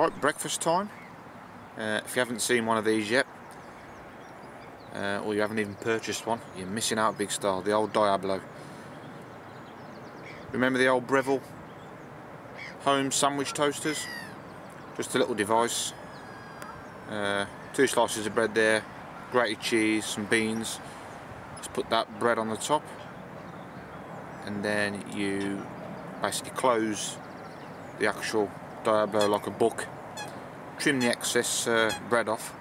Right, breakfast time. If you haven't seen one of these yet, or you haven't even purchased one, you're missing out big style. The old Diablo. Remember the old Breville home sandwich toasters? Just a little device. 2 slices of bread there, grated cheese, some beans. Just put that bread on the top, and then you basically close the actual Diablo like a book. Trim the excess bread off.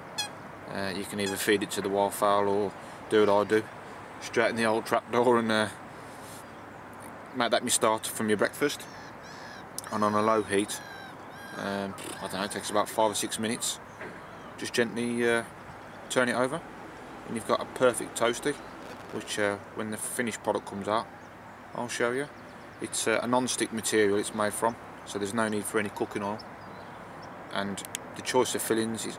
You can either feed it to the wildfowl or do what I do, straighten the old trapdoor and make that my starter from your breakfast. And on a low heat, I don't know, it takes about 5 or 6 minutes. Just gently turn it over, and you've got a perfect toasty, which when the finished product comes out, I'll show you. It's a non-stick material it's made from, so there's no need for any cooking oil. And the choice of fillings is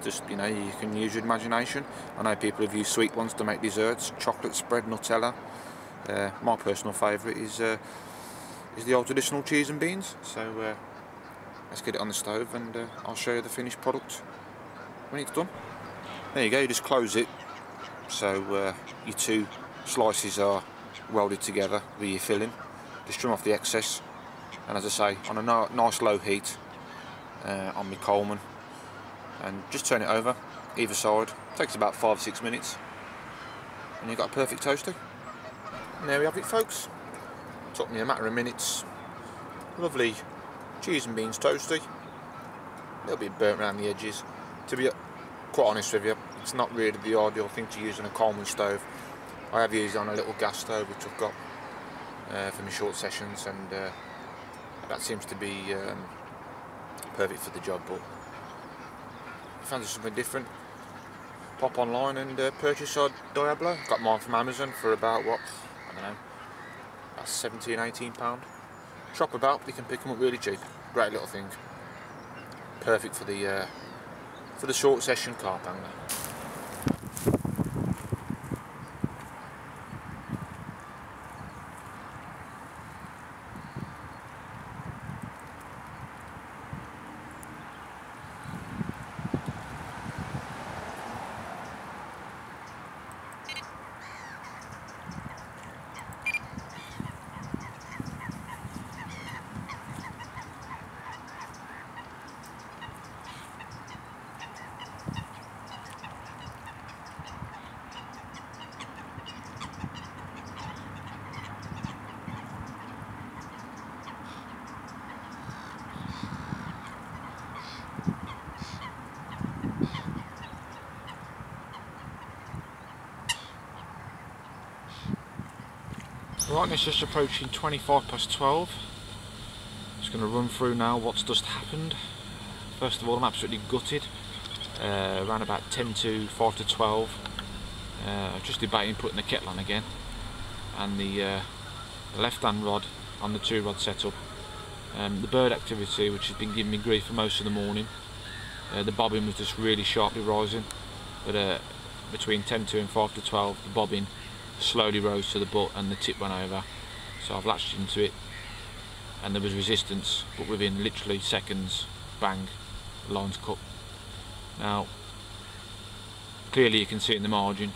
just, you know, you can use your imagination. I know people have used sweet ones to make desserts, chocolate spread, Nutella. My personal favourite is the old traditional cheese and beans. So let's get it on the stove, and I'll show you the finished product when it's done. There you go, you just close it, so your 2 slices are welded together with your filling. Just trim off the excess, and as I say, on a nice low heat on my Coleman, and just turn it over either side. Takes about 5 or 6 minutes, and you've got a perfect toasty. And there we have it, folks. Took me a matter of minutes. Lovely cheese and beans toasty. A little bit burnt around the edges. To be quite honest with you, it's not really the ideal thing to use on a Coleman stove. I have used it on a little gas stove which I've got for my short sessions, and that seems to be perfect for the job. But if you fancy something different, pop online and purchase our Diablo. Got mine from Amazon for about, what, I don't know, about £17–18. Shop about, you can pick them up really cheap. Great little thing. Perfect for the short session carp angler. Right, it's just approaching 12:25. Just going to run through now what's just happened. First of all, I'm absolutely gutted. Around about 10 to 5 to 12. I was just debating putting the kettle on again, and the left-hand rod on the 2-rod setup. The bird activity, which has been giving me grief for most of the morning. The bobbin was just really sharply rising, but between 10 to and 5 to 12, the bobbin slowly rose to the butt and the tip went over, so I've latched into it, and there was resistance, but within literally seconds, bang, the line's cut. Now clearly you can see it in the margin,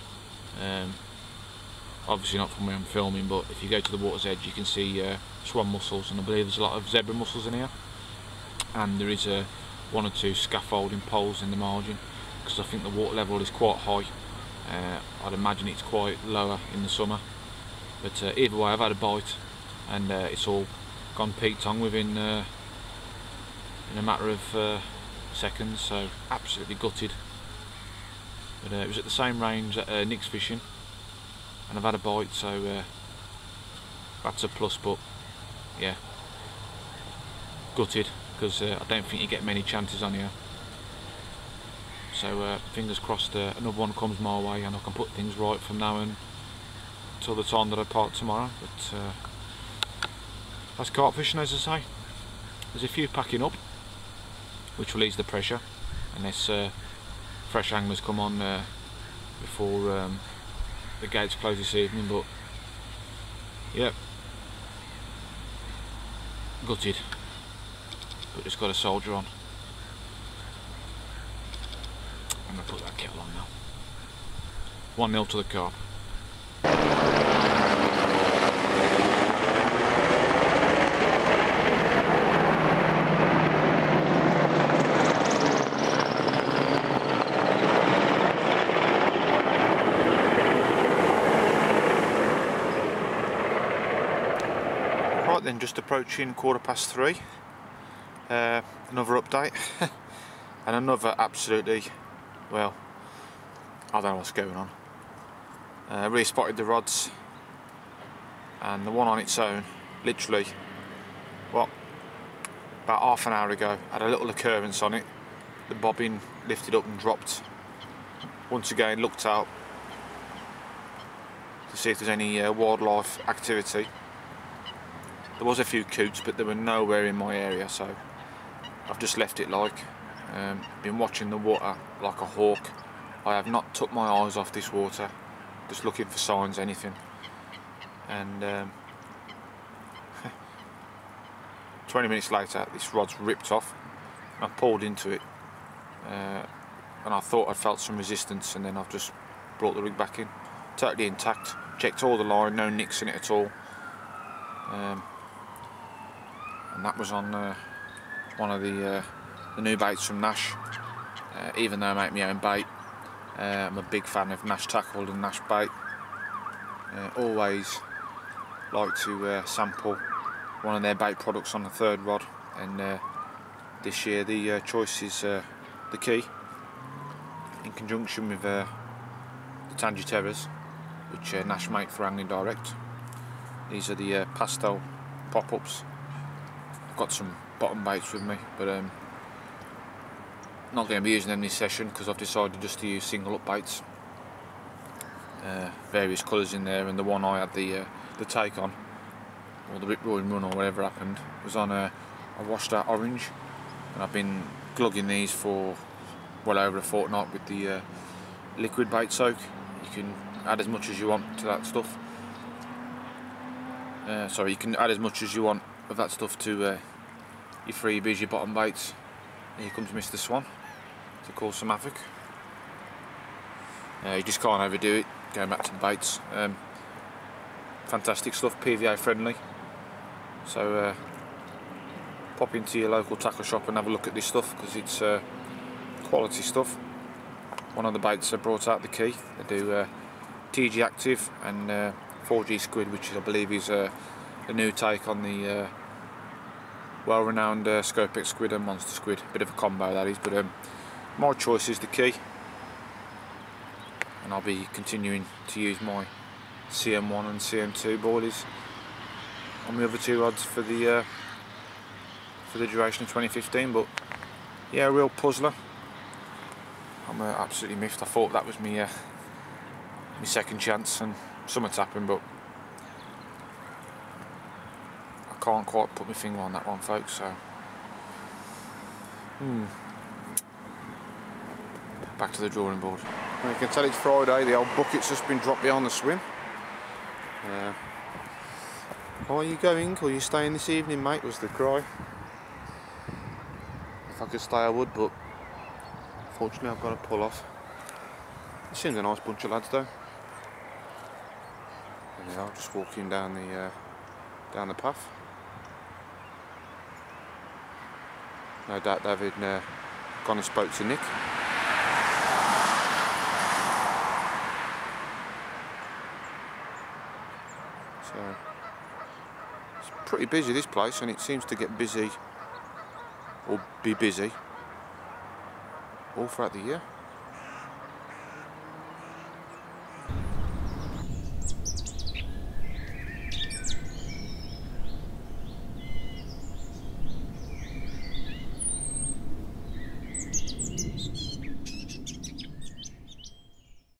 obviously not from where I'm filming, but if you go to the water's edge you can see swan mussels, and I believe there's a lot of zebra mussels in here, and there is 1 or 2 scaffolding poles in the margin, because I think the water level is quite high. I'd imagine it's quite lower in the summer, but either way I've had a bite, and it's all gone peak tongue within in a matter of seconds, so absolutely gutted. But it was at the same range that Nick's fishing, and I've had a bite, so that's a plus. But yeah, gutted, because I don't think you get many chances on here. So fingers crossed another one comes my way and I can put things right from now and until the time that I part tomorrow. But that's carp fishing, as I say. There's a few packing up, which will ease the pressure unless fresh anglers come on before the gates close this evening. But yeah, gutted, but just got a soldier on. put that kettle on now. 1-0 to the Carp. Right then, just approaching 3:15. Another update and another absolutely, well, I don't know what's going on. Really spotted the rods, and the one on its own, literally, what, about half an hour ago, had a little occurrence on it. The bobbin lifted up and dropped. Once again, looked out to see if there's any wildlife activity. There was a few coots, but they were nowhere in my area, so I've just left it like. Been watching the water like a hawk. I have not took my eyes off this water, just looking for signs, anything. And 20 minutes later, this rod's ripped off. I pulled into it, and I thought I felt some resistance, and then I've just brought the rig back in, totally intact. Checked all the line, no nicks in it at all. And that was on one of the new baits from Nash. Even though I make my own bait, I'm a big fan of Nash tackle and Nash bait. Always like to sample one of their bait products on the third rod, and this year the choice is the Key, in conjunction with the Tangy Terrors, which Nash make for angling direct. These are the pastel pop-ups. I've got some bottom baits with me, but not going to be using them this session because I've decided just to use single up baits. Various colours in there, and the one I had the take on, or the rip roaring run, or whatever happened, was on a washed out orange, and I've been glugging these for well over a fortnight with the liquid bait soak. You can add as much as you want to that stuff. Sorry, you can add as much as you want of that stuff to your freebies, your bottom baits. Here comes Mr. Swan to cause some havoc. You just can't overdo it. Going back to the baits, fantastic stuff, PVA friendly. So pop into your local tackle shop and have a look at this stuff, because it's quality stuff. One of the baits I brought out, the Key. They do TG Active and 4G Squid, which I believe is a new take on the well-renowned Scopex Squid and Monster Squid. Bit of a combo that is, but my choice is the Key, and I'll be continuing to use my CM1 and CM2 boilies on the other two rods for the duration of 2015. But yeah, a real puzzler. I'm absolutely miffed. I thought that was my second chance, and something's happened, but I can't quite put my finger on that one, folks. So back to the drawing board. Well, you can tell it's Friday. The old bucket's just been dropped behind the swim. Are you going, or are you staying this evening, mate? Was the cry. If I could stay, I would, but fortunately I've got to pull off. It seems a nice bunch of lads, though. And they are just walking down the path. No doubt David gone and spoke to Nick. So it's pretty busy, this place, and it seems to get busy, or be busy, all throughout the year.